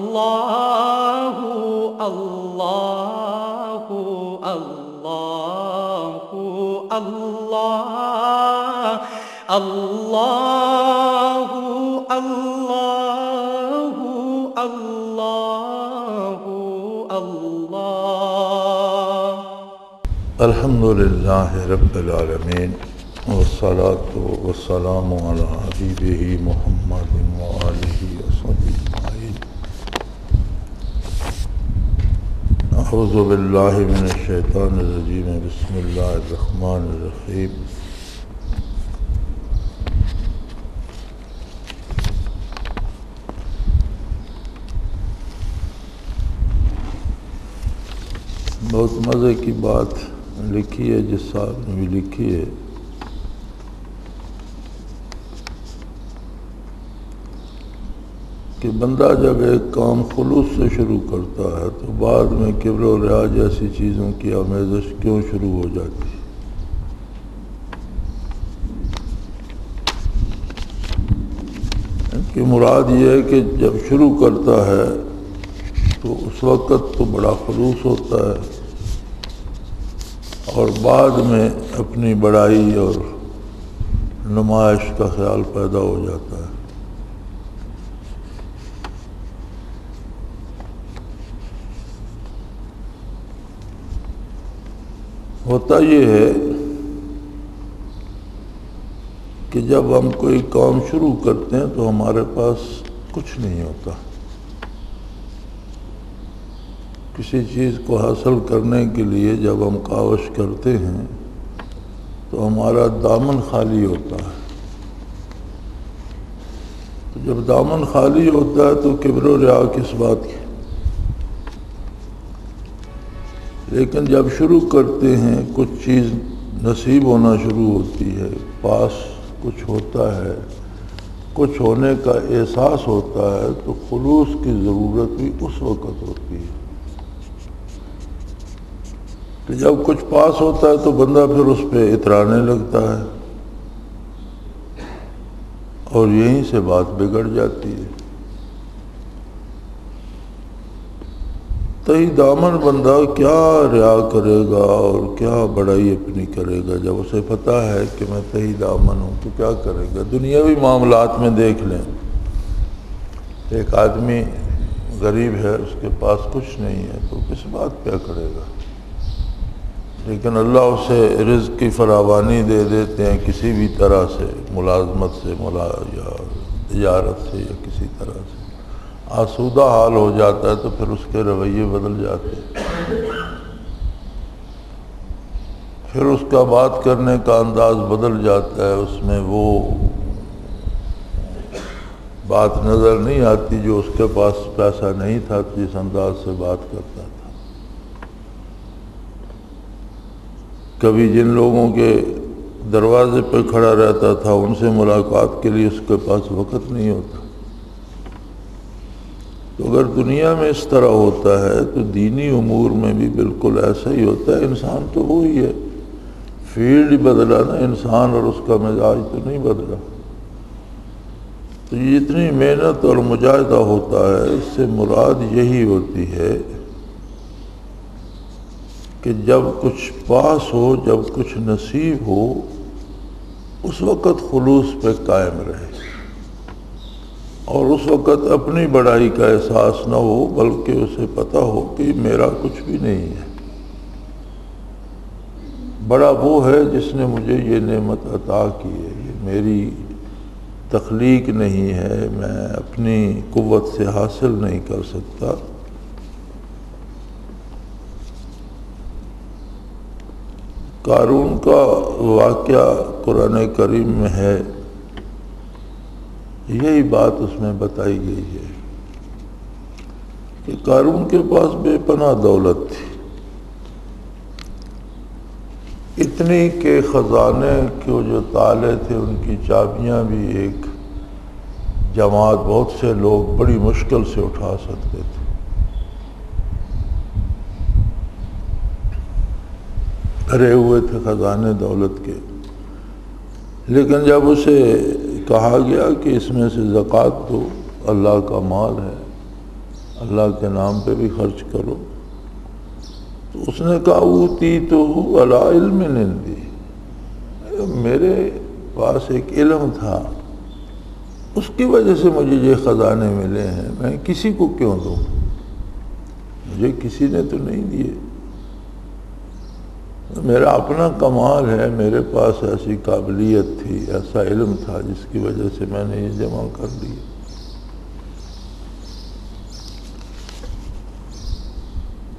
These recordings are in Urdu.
اللہ اللہ اللہ اللہ اللہ اللہ اللہ اللہ الحمدللہ رب العالمین والصلاة والسلام علی حبیبہ محمد وآلہ وصحبہ اجمعین۔ اعوذ باللہ من الشیطان الرجیم، بسم اللہ الرحمن الرحیم۔ بہت مزے کی بات لکھی ہے، جس صاحب نے بھی لکھی ہے کہ بندہ جب ایک کام خلوص سے شروع کرتا ہے تو بعد میں کبر و ریا جیسی چیزوں کی آمیزش کیوں شروع ہو جاتی ہے۔ ان کی مراد یہ ہے کہ جب شروع کرتا ہے تو اس وقت تو بڑا خلوص ہوتا ہے، اور بعد میں اپنی بڑائی اور نمائش کا خیال پیدا ہو جاتا ہے۔ ہوتا یہ ہے کہ جب ہم کوئی کام شروع کرتے ہیں تو ہمارے پاس کچھ نہیں ہوتا۔ کسی چیز کو حاصل کرنے کے لیے جب ہم کاوش کرتے ہیں تو ہمارا دامن خالی ہوتا ہے۔ تو جب دامن خالی ہوتا ہے تو کبر و ریا کس بات کی۔ لیکن جب شروع کرتے ہیں کچھ چیز نصیب ہونا شروع ہوتی ہے، پاس کچھ ہوتا ہے، کچھ ہونے کا احساس ہوتا ہے، تو خلوص کی ضرورت بھی اس وقت ہوتی ہے کہ جب کچھ پاس ہوتا ہے تو بندہ پھر اس پہ اترانے لگتا ہے، اور یہیں سے بات بگڑ جاتی ہے۔ تہی دامن بندہ کیا ریا کرے گا اور کیا بڑائی اپنی کرے گا جب اسے پتہ ہے کہ میں تہی دامن ہوں، تو کیا کرے گا۔ دنیاوی معاملات میں دیکھ لیں، ایک آدمی غریب ہے، اس کے پاس کچھ نہیں ہے، تو کس بات پہ کرے گا۔ لیکن اللہ اسے رزق کی فراوانی دے دیتے ہیں کسی بھی طرح سے، ملازمت سے یا تجارت سے یا کسی طرح سے، آسودہ حال ہو جاتا ہے تو پھر اس کے رویے بدل جاتے ہیں، پھر اس کا بات کرنے کا انداز بدل جاتا ہے، اس میں وہ بات نظر نہیں آتی جو اس کے پاس پیسہ نہیں تھا جس انداز سے بات کرتا تھا۔ کبھی جن لوگوں کے دروازے پہ کھڑا رہتا تھا ان سے ملاقات کے لیے اس کے پاس وقت نہیں ہوتا۔ تو اگر دنیا میں اس طرح ہوتا ہے تو دینی امور میں بھی بالکل ایسا ہی ہوتا ہے۔ انسان تو وہی ہے، فیلڈ بدلا نا انسان، اور اس کا مزاج تو نہیں بدلا۔ تو جتنی محنت اور مجاہدہ ہوتا ہے، اس سے مراد یہی ہوتی ہے کہ جب کچھ پاس ہو، جب کچھ نصیب ہو، اس وقت خلوص پہ قائم رہے، اور اس وقت اپنی بڑائی کا احساس نہ ہو، بلکہ اسے پتہ ہو کہ میرا کچھ بھی نہیں ہے، بڑا وہ ہے جس نے مجھے یہ نعمت عطا کی ہے، یہ میری تخلیق نہیں ہے، میں اپنی قوت سے حاصل نہیں کر سکتا۔ قارون کا واقعہ قرآن کریم میں ہے، یہی بات اس میں بتائی گئی ہے کہ قارون کے پاس بے پناہ دولت تھی، اتنی کہ خزانے کے جو تالے تھے ان کی چابیاں بھی ایک جماعت، بہت سے لوگ بڑی مشکل سے اٹھا سکتے تھے۔ بھرے ہوئے تھے خزانے دولت کے، لیکن جب اسے کہا گیا کہ اس میں سے زکوٰۃ دو، اللہ کا مال ہے، اللہ کے نام پہ بھی خرچ کرو۔ تو اس نے کہا اوتیتہ علی علم عندی، میرے پاس ایک علم تھا، اس کی وجہ سے مجھے یہ خزانے ملے ہیں، میں کسی کو کیوں دوں؟ مجھے کسی نے تو نہیں دیے، میرا اپنا کمال ہے، میرے پاس ایسی قابلیت تھی، ایسا علم تھا جس کی وجہ سے میں نے یہ جمع کر لیا۔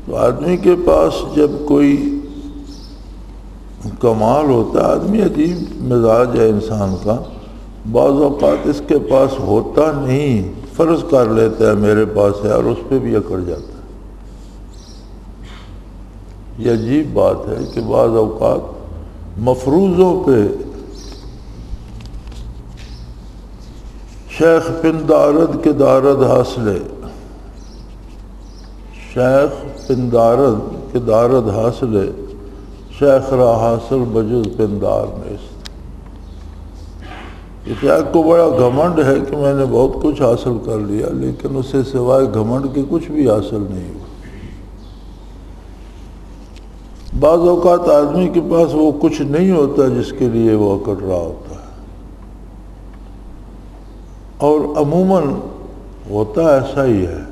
تو آدمی کے پاس جب کوئی کمال ہوتا ہے، آدمی عجیب مزاج ہے انسان کا، بعض اوقات اس کے پاس ہوتا نہیں، فرض کر لیتا ہے میرے پاس ہے، اور اس پہ بھی اکڑ جاتا ہے۔ یہ عجیب بات ہے کہ بعض اوقات مفروضوں پہ شیخ پندارد کے دارد حاصلے، شیخ پندارد کے دارد حاصلے، شیخ را حاصل بجز پندار نیست۔ یہ شیخ کو بڑا گھمنڈ ہے کہ میں نے بہت کچھ حاصل کر لیا، لیکن اس سے سوائے گھمنڈ کے کچھ بھی حاصل نہیں ہوا۔ بعض اوقات آدمی کے پاس وہ کچھ نہیں ہوتا جس کے لیے وہ اکڑ رہا ہوتا ہے، اور عموماً ہوتا ایسا ہی ہے،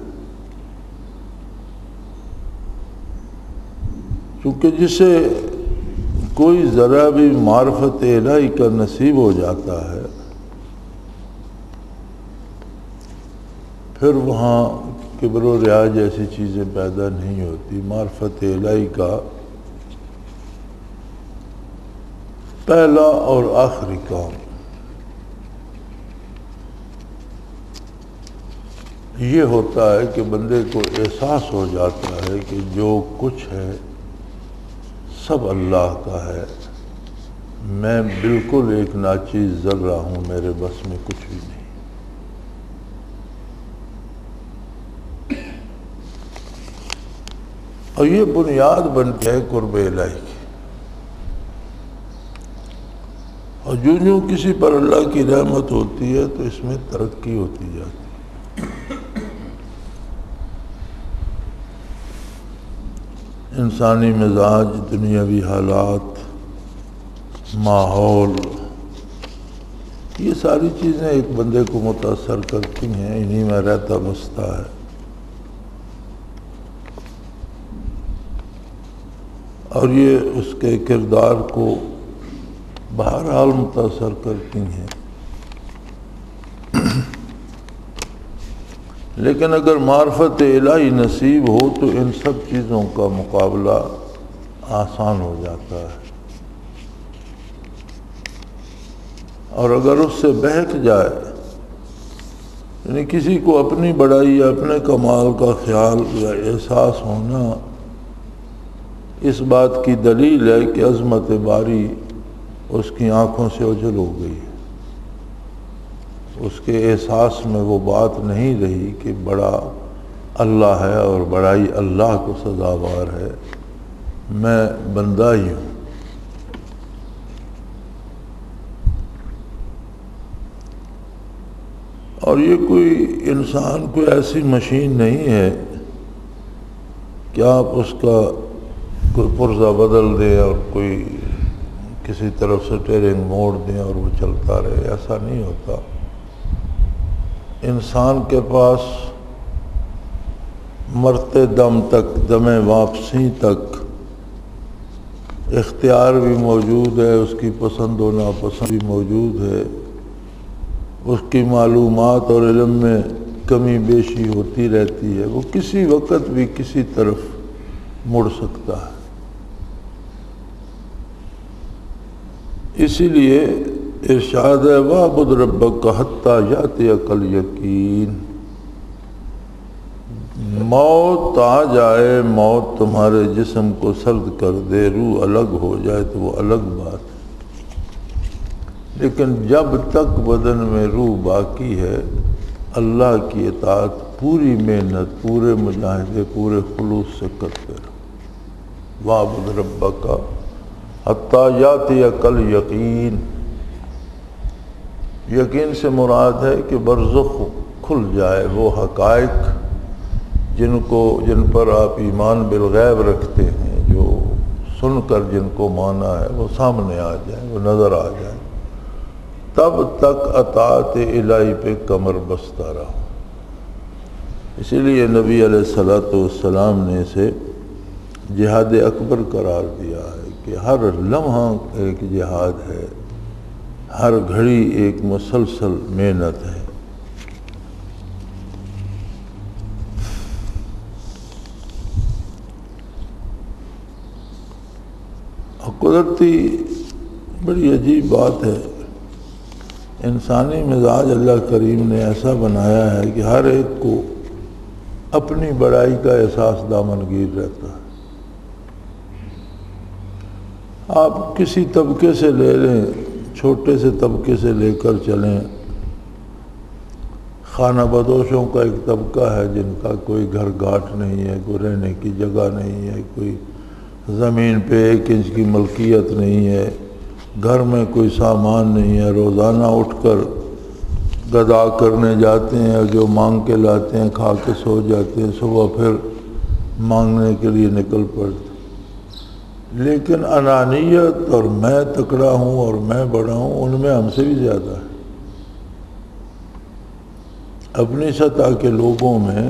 کیونکہ جسے کوئی ذرا بھی معرفت الہی کا نصیب ہو جاتا ہے، پھر وہاں کبر و ریا جیسی چیزیں پیدا نہیں ہوتی۔ معرفت الہی کا پہلا اور آخری کام یہ ہوتا ہے کہ بندے کو احساس ہو جاتا ہے کہ جو کچھ ہے سب اللہ کا ہے، میں بالکل ایک ناچیز ذرہ ہوں، میرے بس میں کچھ بھی نہیں۔ اور یہ بنیاد بنتی ہے قرب الہی کی، اور جو کسی پر اللہ کی رحمت ہوتی ہے تو اس میں ترقی ہوتی جاتی ہے۔ انسانی مزاج، دنیاوی حالات، ماحول، یہ ساری چیزیں ایک بندے کو متاثر کرتی ہیں، انہی میں رہتا بستا ہے، اور یہ اس کے کردار کو بہرحال متاثر کرتی ہیں۔ لیکن اگر معرفت الہی نصیب ہو تو ان سب چیزوں کا مقابلہ آسان ہو جاتا ہے، اور اگر اس سے بہک جائے، یعنی کسی کو اپنی بڑائی یا اپنے کمال کا خیال یا احساس ہونا، اس بات کی دلیل ہے کہ عظمت باری اس کی آنکھوں سے اوجھل ہو گئی، اس کے احساس میں وہ بات نہیں رہی کہ بڑا اللہ ہے اور بڑائی اللہ کو سزاوار ہے، میں بندہ ہی ہوں۔ اور یہ کوئی انسان کوئی ایسی مشین نہیں ہے کہ آپ اس کا کوئی پرزہ بدل دیں اور کوئی کسی طرف سے اسٹیئرنگ موڑ دیں اور وہ چلتا رہے، ایسا نہیں ہوتا۔ انسان کے پاس مرتے دم تک، دم واپسی تک اختیار بھی موجود ہے، اس کی پسند و ناپسند بھی موجود ہے، اس کی معلومات اور علم میں کمی بیشی ہوتی رہتی ہے، وہ کسی وقت بھی کسی طرف مڑ سکتا ہے۔ اسی لیے ارشاد ہے وَاعْبُدْ رَبَّكَ حَتَّى يَأْتِيَكَ الْيَقِينُ، موت آ جائے، موت تمہارے جسم کو سرد کر دے، روح الگ ہو جائے تو وہ الگ بات ہے، لیکن جب تک بدن میں روح باقی ہے اللہ کی اطاعت پوری محنت، پورے مجاہدے، پورے خلوص سے کرتے رہو۔ وَاعْبُدْ رَبَّكَ حَتَّى يَأْتِيَكَ الْيَقِينُ، یقین سے مراد ہے کہ برزخ کھل جائے، وہ حقائق جن پر آپ ایمان بالغیب رکھتے ہیں، جو سن کر جن کو مانا ہے وہ سامنے آ جائیں، وہ نظر آ جائیں، تب تک اطاعت الہی پہ کمر بستہ رہو۔ اسی لیے نبی علیہ الصلوۃ والسلام نے اسے جہاد اکبر قرار دیا ہے کہ ہر لمحہ ایک جہاد ہے، ہر گھڑی ایک مسلسل محنت ہے۔ قدرتی بڑی عجیب بات ہے، انسانی مزاج اللہ کریم نے ایسا بنایا ہے کہ ہر ایک کو اپنی بڑائی کا احساس دامنگیر رہتا ہے۔ آپ کسی طبقے سے لے لیں، چھوٹے سے طبقے سے لے کر چلیں، خانہ بدوشوں کا ایک طبقہ ہے جن کا کوئی گھر گھاٹ نہیں ہے، کوئی رہنے کی جگہ نہیں ہے، کوئی زمین پہ 1 انچ کی ملکیت نہیں ہے، گھر میں کوئی سامان نہیں ہے، روزانہ اٹھ کر غدا کرنے جاتے ہیں، جو مانگ کے لاتے ہیں کھا کے سو جاتے ہیں، صبح پھر مانگنے کے لیے نکل پڑتے۔ لیکن انانیت اور میں تکڑا ہوں اور میں بڑا ہوں ان میں ہم سے بھی زیادہ ہے۔ اپنی سطح کے لوگوں میں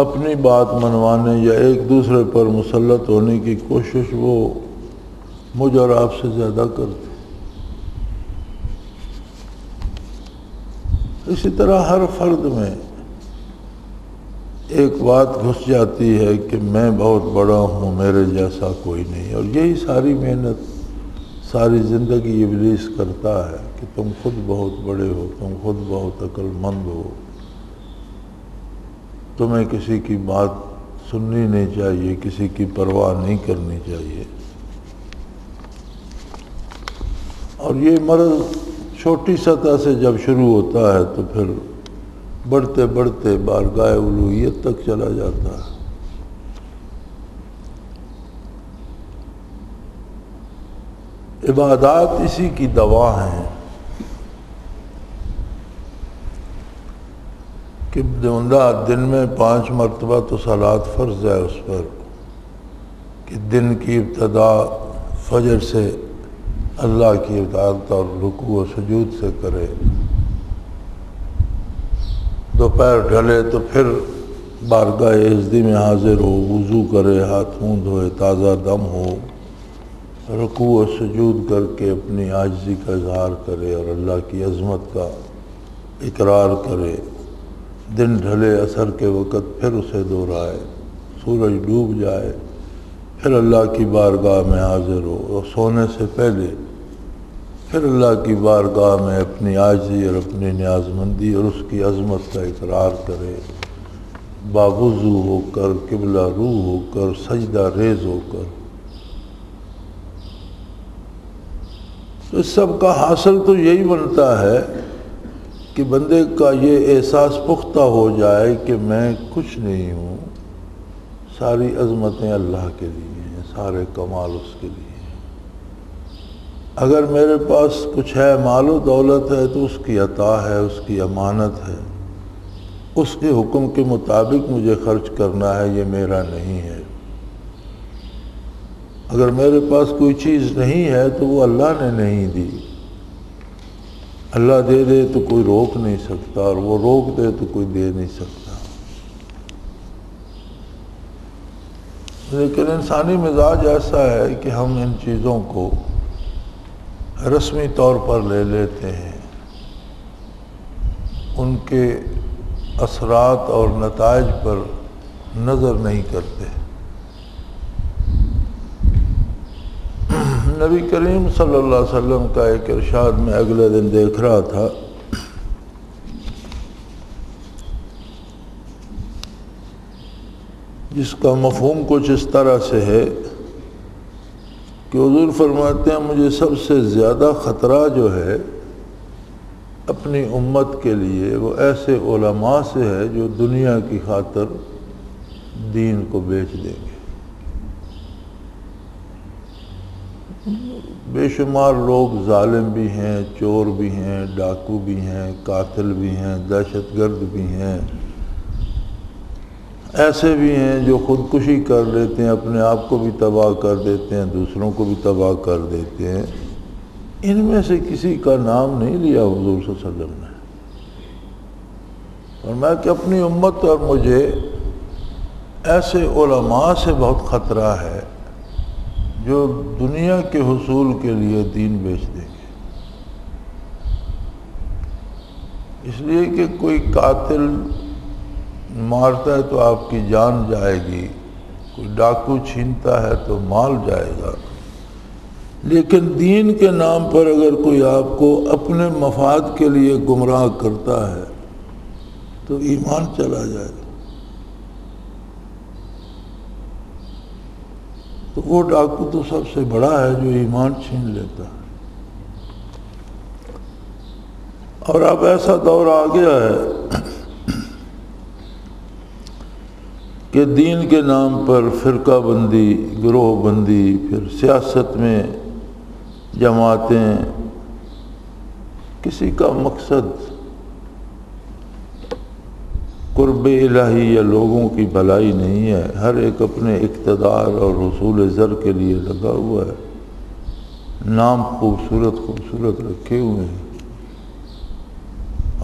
اپنی بات منوانے یا ایک دوسرے پر مسلط ہونے کی کوشش وہ مجھ اور آپ سے زیادہ کرتے۔ اسی طرح ہر فرد میں ایک بات گھس جاتی ہے کہ میں بہت بڑا ہوں، میرے جیسا کوئی نہیں، اور یہی ساری محنت ساری زندگی ابلیس کرتا ہے کہ تم خود بہت بڑے ہو، تم خود بہت عقل مند ہو، تمہیں کسی کی بات سننی نہیں چاہیے، کسی کی پرواہ نہیں کرنی چاہیے۔ اور یہ مرض چھوٹی سطح سے جب شروع ہوتا ہے تو پھر بڑھتے بڑھتے بارگاہ الوہیت تک چلا جاتا ہے۔ عبادات اسی کی دوا ہیں کہ بندہ دن میں 5 مرتبہ تو صلوات فرض ہے اس پر، کہ دن کی ابتدا فجر سے اللہ کی اطاعت اور رکوع و سجود سے کرے، دوپہر ڈھلے تو پھر بارگاہ عزتی میں حاضر ہو، وضو کرے، ہاتھ منہ دھوئے، تازہ دم ہو، رکوع و سجود کر کے اپنی عاجزی کا اظہار کرے اور اللہ کی عظمت کا اقرار کرے، دن ڈھلے عصر کے وقت پھر اسے دہرائے، سورج ڈوب جائے پھر اللہ کی بارگاہ میں حاضر ہو، اور سونے سے پہلے پھر اللہ کی بارگاہ میں اپنی عاجزی اور اپنی نیاز مندی اور اس کی عظمت کا اقرار کرے، باوضو ہو کر، قبلہ رو ہو کر، سجدہ ریز ہو کر۔ تو اس سب کا حاصل تو یہی بنتا ہے کہ بندے کا یہ احساس پختہ ہو جائے کہ میں کچھ نہیں ہوں، ساری عظمتیں اللہ کے لیے ہیں، سارے کمال اس کے لیے ہیں۔ اگر میرے پاس کچھ ہے، مال و دولت ہے، تو اس کی عطا ہے، اس کی امانت ہے، اس کے حکم کے مطابق مجھے خرچ کرنا ہے، یہ میرا نہیں ہے۔ اگر میرے پاس کوئی چیز نہیں ہے تو وہ اللہ نے نہیں دی، اللہ دے دے تو کوئی روک نہیں سکتا، اور وہ روک دے تو کوئی دے نہیں سکتا۔ لیکن انسانی مزاج ایسا ہے کہ ہم ان چیزوں کو رسمی طور پر لے لیتے ہیں، ان کے اثرات اور نتائج پر نظر نہیں کرتے۔ نبی کریم صلی اللہ علیہ وسلم کا ایک ارشاد میں اگلے دن دیکھ رہا تھا، جس کا مفہوم کچھ اس طرح سے ہے کہ حضور فرماتے ہیں مجھے سب سے زیادہ خطرہ جو ہے اپنی امت کے لیے وہ ایسے علماء سے ہے جو دنیا کی خاطر دین کو بیچ دیں گے۔ بے شمار لوگ ظالم بھی ہیں، چور بھی ہیں، ڈاکو بھی ہیں، قاتل بھی ہیں، دہشت گرد بھی ہیں، ایسے بھی ہیں جو خودکشی کر لیتے ہیں، اپنے آپ کو بھی تباہ کر دیتے ہیں، دوسروں کو بھی تباہ کر دیتے ہیں۔ ان میں سے کسی کا نام نہیں لیا حضور صلی اللہ علیہ وسلم نے، اور میں کہ اپنی امت اور مجھے ایسے علماء سے بہت خطرہ ہے جو دنیا کے حصول کے لیے دین بیچ دیں گے۔ اس لیے کہ کوئی قاتل مارتا ہے تو آپ کی جان جائے گی، کوئی ڈاکو چھینتا ہے تو مال جائے گا، لیکن دین کے نام پر اگر کوئی آپ کو اپنے مفاد کے لیے گمراہ کرتا ہے تو ایمان چلا جائے گا۔ تو وہ ڈاکو تو سب سے بڑا ہے جو ایمان چھین لیتا ہے۔ اور اب ایسا دور آ گیا ہے کہ دین کے نام پر فرقہ بندی، گروہ بندی، پھر سیاست میں جماعتیں، کسی کا مقصد قرب الہی یا لوگوں کی بھلائی نہیں ہے، ہر ایک اپنے اقتدار اور حصول زر کے لیے لگا ہوا ہے، نام خوبصورت خوبصورت رکھے ہوئے ہیں،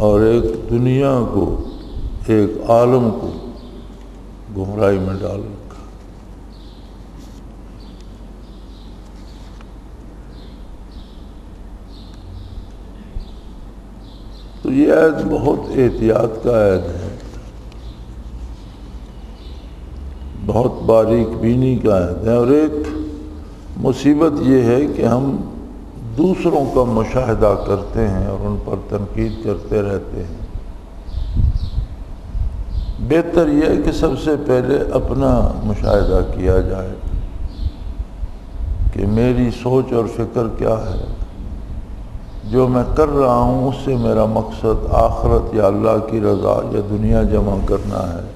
اور ایک دنیا کو، ایک عالم کو گمراہی میں ڈال رکھا۔ تو یہ عہد بہت احتیاط کا عہد ہے، بہت باریک بینی کا عہد ہے، اور ایک مصیبت یہ ہے کہ ہم دوسروں کا مشاہدہ کرتے ہیں اور ان پر تنقید کرتے رہتے ہیں۔ بہتر یہ ہے کہ سب سے پہلے اپنا مشاہدہ کیا جائے کہ میری سوچ اور فکر کیا ہے، جو میں کر رہا ہوں اس سے میرا مقصد آخرت یا اللہ کی رضا یا دنیا جمع کرنا ہے،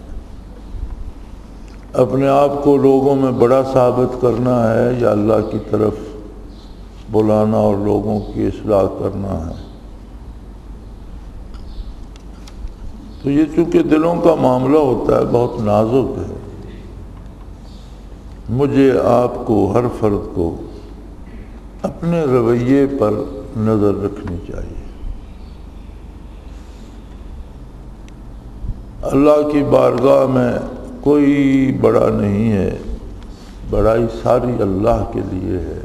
اپنے آپ کو لوگوں میں بڑا ثابت کرنا ہے یا اللہ کی طرف بلانا اور لوگوں کی اصلاح کرنا ہے۔ تو یہ چونکہ دلوں کا معاملہ ہوتا ہے، بہت نازک ہے، مجھے آپ کو، ہر فرد کو اپنے رویے پر نظر رکھنی چاہیے۔ اللہ کی بارگاہ میں کوئی بڑا نہیں ہے، بڑائی ساری اللہ کے لیے ہے۔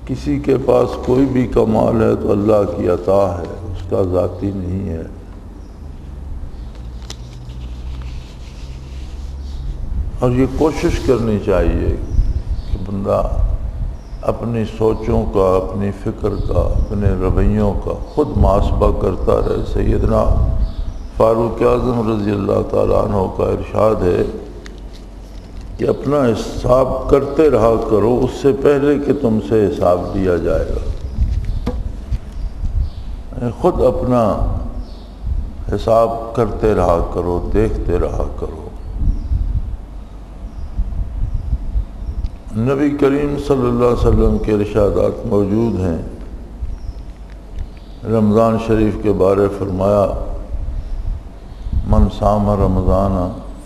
کسی کے پاس کوئی بھی کمال ہے تو اللہ کی عطا ہے، اس کا ذاتی نہیں ہے۔ اور یہ کوشش کرنی چاہیے کہ بندہ اپنی سوچوں کا، اپنی فکر کا، اپنے رویوں کا خود محاسبہ کرتا رہے۔ سیدنا فاروق اعظم رضی اللہ تعالیٰ عنہ کا ارشاد ہے کہ اپنا حساب کرتے رہا کرو اس سے پہلے کہ تم سے حساب لیا جائے گا۔ خود اپنا حساب کرتے رہا کرو، دیکھتے رہا کرو۔ نبی کریم صلی اللہ علیہ وسلم کے ارشادات موجود ہیں۔ رمضان شریف کے بارے فرمایا، من صام رمضان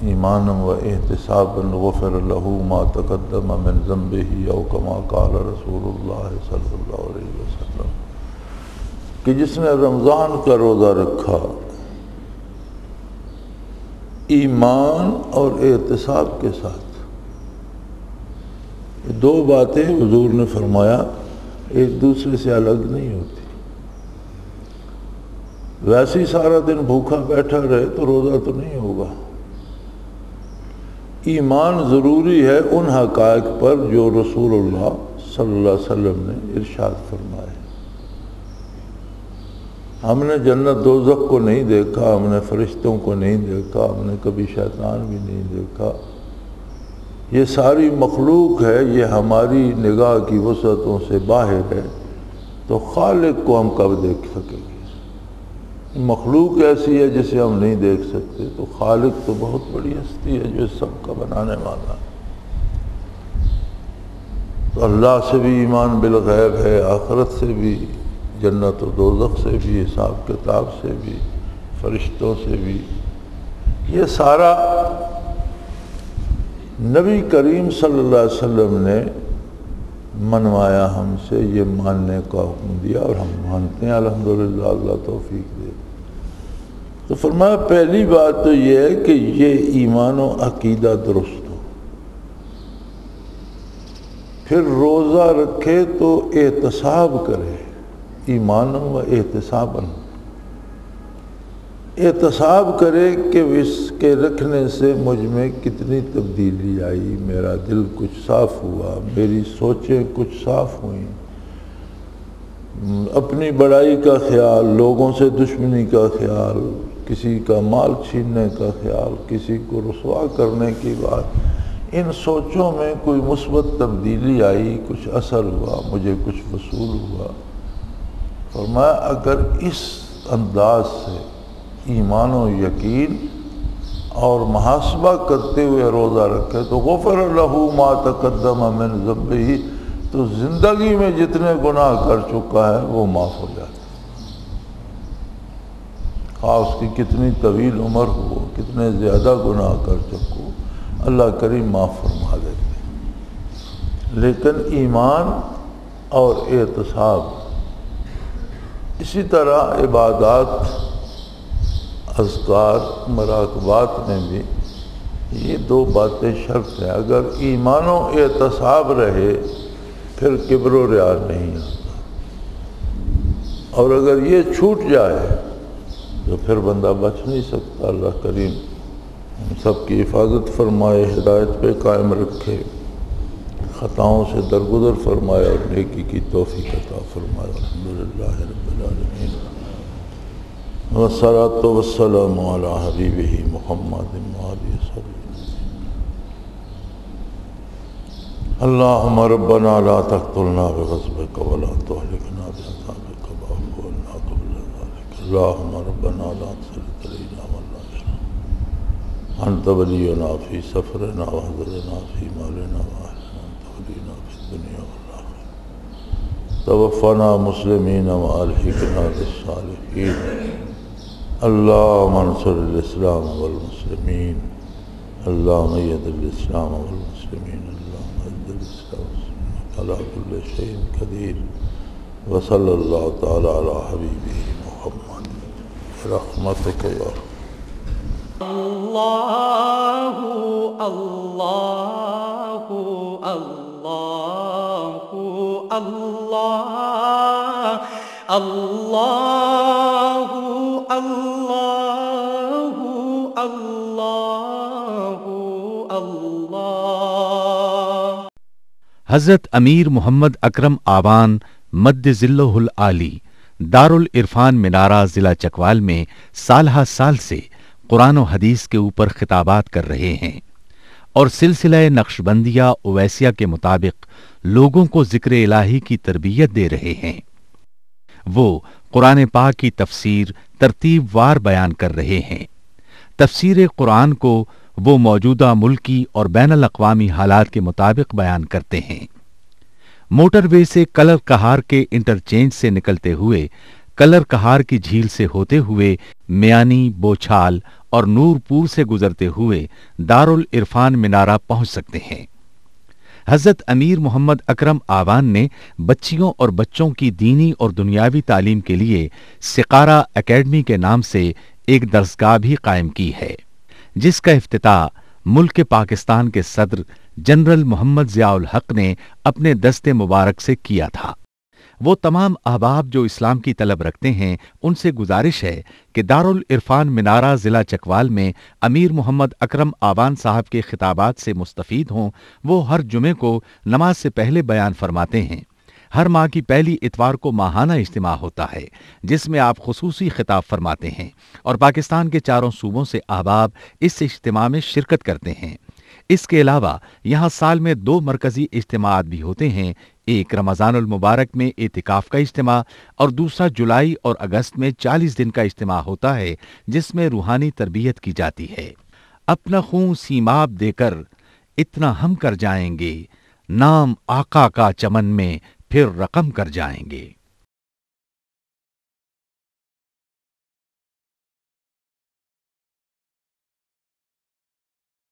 ایمانا و احتسابا غفر له ما تقدم من ذنبه او کما قال رسول اللہ صلی اللہ علیہ وسلم، کہ جس نے رمضان کا روزہ رکھا ایمان اور احتساب کے ساتھ، یہ دو باتیں حضور نے فرمایا ایک دوسرے سے الگ نہیں ہوتی۔ ویسے ہی سارا دن بھوکا بیٹھا رہے تو روزہ تو نہیں ہوگا۔ ایمان ضروری ہے ان حقائق پر جو رسول اللہ صلی اللہ علیہ وسلم نے ارشاد فرمائے۔ ہم نے جنت دوزخ کو نہیں دیکھا، ہم نے فرشتوں کو نہیں دیکھا، ہم نے کبھی شیطان بھی نہیں دیکھا۔ یہ ساری مخلوق ہے، یہ ہماری نگاہ کی وسعتوں سے باہر ہے، تو خالق کو ہم کب دیکھ سکیں گے؟ مخلوق ایسی ہے جسے ہم نہیں دیکھ سکتے، تو خالق تو بہت بڑی ہستی ہے جو اس سب کا بنانے والا ہے۔ تو اللہ سے بھی ایمان بالغیب ہے، آخرت سے بھی، جنت و دوزخ سے بھی، حساب کتاب سے بھی، فرشتوں سے بھی، یہ سارا نبی کریم صلی اللہ علیہ وسلم نے منوایا ہم سے، یہ ماننے کا حکم دیا اور ہم مانتے ہیں الحمدللہ، اللہ توفیق دے۔ تو فرمایا پہلی بات تو یہ ہے کہ یہ ایمان و عقیدہ درست ہو، پھر روزہ رکھے تو احتساب کرے، ایمان و احتساباً، احتساب کرے کہ اس کے رکھنے سے مجھ میں کتنی تبدیلی آئی، میرا دل کچھ صاف ہوا، میری سوچیں کچھ صاف ہوئیں، اپنی بڑائی کا خیال، لوگوں سے دشمنی کا خیال، کسی کا مال چھیننے کا خیال، کسی کو رسوا کرنے کی بات، ان سوچوں میں کوئی مثبت تبدیلی آئی، کچھ اثر ہوا، مجھے کچھ وصول ہوا۔ فرمایا اگر اس انداز سے ایمان و یقین اور محاسبہ کرتے ہوئے روزہ رکھے تو غفر لہ ما تقدم من ذنبہ، تو زندگی میں جتنے گناہ کر چکا ہے وہ معاف ہو جاتے، خواہ اس کی کتنی طویل عمر ہو، کتنے زیادہ گناہ کر چکو، اللہ کریم معاف فرما دیتے۔ لیکن ایمان اور احتساب، اسی طرح عبادات، اذکار، مراقبات میں بھی یہ دو باتیں شرط ہیں۔ اگر ایمان و احتساب رہے پھر کبر و ریا نہیں آتا، اور اگر یہ چھوٹ جائے تو پھر بندہ بچ نہیں سکتا۔ اللہ کریم ہم سب کی حفاظت فرمائے، ہدایت پہ قائم رکھے، خطاؤں سے درگزر فرمائے اور نیکی کی توفیق عطا فرمائے۔ الحمدللہ رب العالمین، والصلاة والسلام علی حبیبہ محمد وآلہ وصحبہ۔ اللہم ربنا لا تقتلنا بغضبک ولا تہلکنا بعذابک واعف عنا قبل ذلک۔ اللہم ربنا لا تسلط علینا من لا يرحمنا، انت ولینا فی سفرنا وحضرنا فی مالنا واہلنا، انت ولینا فی الدنیا والآخرہ، توفنا مسلمین والحقنا بالصالحین۔ اللہم انصر الاسلام والمسلمین، اللہم اید الاسلام والمسلمین، اللہم اید الاسلام والمسلمین، علی کل شیء قدیر، وصلی اللہ تعالی علی حبیبہ محمد برحمتک یا اللہ اللہ اللہ اللہ اللہ اللہ اللہ اللہ۔ حضرت امیر محمد اکرم آوان مد ذلہ العالی دارالعرفان منارہ ضلع چکوال میں سالہ سال سے قرآن و حدیث کے اوپر خطابات کر رہے ہیں اور سلسلہ نقشبندیہ اویسیہ کے مطابق لوگوں کو ذکر الہی کی تربیت دے رہے ہیں۔ وہ قرآن پاک کی تفسیر ترتیب وار بیان کر رہے ہیں۔ تفسیر قرآن کو وہ موجودہ ملکی اور بین الاقوامی حالات کے مطابق بیان کرتے ہیں۔ موٹر وے سے کلر کہار کے انٹرچینج سے نکلتے ہوئے، کلر کہار کی جھیل سے ہوتے ہوئے میانی، بوچھال اور نورپور سے گزرتے ہوئے دارالعرفان منارہ پہنچ سکتے ہیں۔ حضرت امیر محمد اکرم آوان نے بچیوں اور بچوں کی دینی اور دنیاوی تعلیم کے لیے سقارہ اکیڈمی کے نام سے ایک درسگاہ بھی قائم کی ہے، جس کا افتتاح ملک پاکستان کے صدر جنرل محمد ضیاء الحق نے اپنے دست مبارک سے کیا تھا۔ وہ تمام احباب جو اسلام کی طلب رکھتے ہیں ان سے گزارش ہے کہ دارالعرفان منارہ ضلع چکوال میں امیر محمد اکرم آوان صاحب کے خطابات سے مستفید ہوں۔ وہ ہر جمعے کو نماز سے پہلے بیان فرماتے ہیں۔ ہر ماہ کی پہلی اتوار کو ماہانہ اجتماع ہوتا ہے جس میں آپ خصوصی خطاب فرماتے ہیں اور پاکستان کے چاروں صوبوں سے احباب اس اجتماع میں شرکت کرتے ہیں۔ اس کے علاوہ یہاں سال میں 2 مرکزی اجتماعات بھی ہوتے ہیں، ایک رمضان المبارک میں اعتکاف کا اجتماع اور دوسرا جولائی اور اگست میں 40 دن کا اجتماع ہوتا ہے جس میں روحانی تربیت کی جاتی ہے۔ اپنا خون سیماب دے کر اتنا ہم کر جائیں گے، نام آقا کا چمن میں پھر رقم کر جائیں گے۔